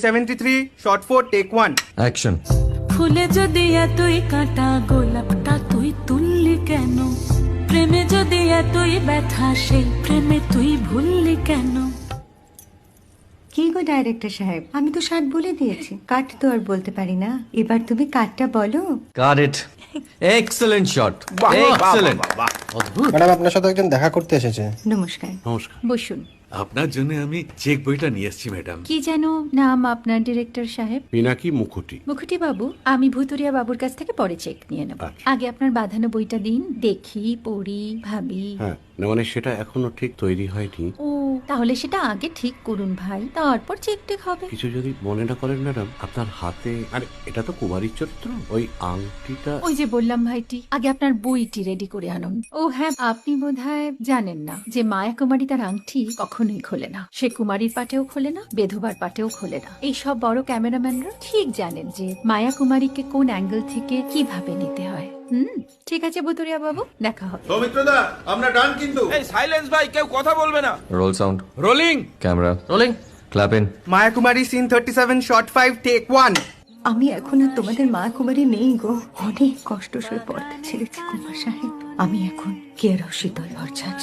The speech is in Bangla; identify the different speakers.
Speaker 1: 73 shot 4 take 1
Speaker 2: অ্যাকশন।
Speaker 3: ফুলে যদি এতই কাঁটা গোলাপটা তুই তুললি কেন? প্রেমে যদি এতই ব্যথা সেই প্রেমে তুই ভুললি কেন?
Speaker 4: কি গো ডাইরেক্টর সাহেব, আমি তো 60 বলে দিয়েছি, কাট তো আর বলতে পারি না, এবার তুমি কাটটা বলো।
Speaker 2: Got it. Excellent shot, excellent.
Speaker 5: Madam আপনার সাথে একজন দেখা করতে এসেছে।
Speaker 4: নমস্কার।
Speaker 6: নমস্কার।
Speaker 7: বসুন।
Speaker 6: আপনার জন্য আমি চেক বইটা নিয়ে এসেছি ম্যাডাম।
Speaker 7: কি যেন নাম আপনার ডিরেক্টর সাহেব?
Speaker 6: পিনাকি মুখোটি।
Speaker 7: মুখুটি বাবু, আমি ভুতুরিয়া বাবুর কাছ থেকে পরে চেক নিয়ে নেব।
Speaker 6: আচ্ছা।
Speaker 7: আগে আপনার বাঁধানো বইটা দিন, দেখি, পড়ি, ভাবি।
Speaker 6: হ্যাঁ, না মানে সেটা এখনো ঠিক তৈরি হয়নি।
Speaker 7: ও, তাহলে সেটা আগে ঠিক করুন ভাই, তারপর চেক টেক হবে।
Speaker 6: কিছু যদি মনে না করেন ম্যাডাম, আপনার হাতে, আরে এটা তো কুমারীর চরিত্র, ওই আংটিটা।
Speaker 7: ওই যে বললাম ভাইটি, আগে আপনার বইটি রেডি করে আনুন। ও হ্যাঁ, আপনি বোধহয় জানেন না যে মায়া কুমারী তার আংটি কখনোই খোলে না। সে কুমারীর পাটেও খোলে না, বেধবার পাটেও খোলে না। এই সব বড় ক্যামেরাম্যানরা ঠিক জানেন যে মায়া কুমারীকে কোন অ্যাঙ্গেল থেকে কিভাবে নিতে হয়। ঠিক আছে বুতুরিয়া বাবু, দেখা হবে।
Speaker 8: সৌমিত্রদা আমরা ডান কিন্তু।
Speaker 1: এই সাইলেন্স ভাই, কেউ কথা বলবে না।
Speaker 2: Roll sound,
Speaker 1: rolling
Speaker 2: camera rolling, clap in.
Speaker 1: Maya Kumari scene 37 shot 5 take 1
Speaker 4: আমি এখন আর তোমাদের মা কুমারী নেই গো, অনেক কষ্ট সয়ে পর্দা ছেড়েছি কুমার সাহেব। আমি এখন কেরও শীতল ভরছাছ।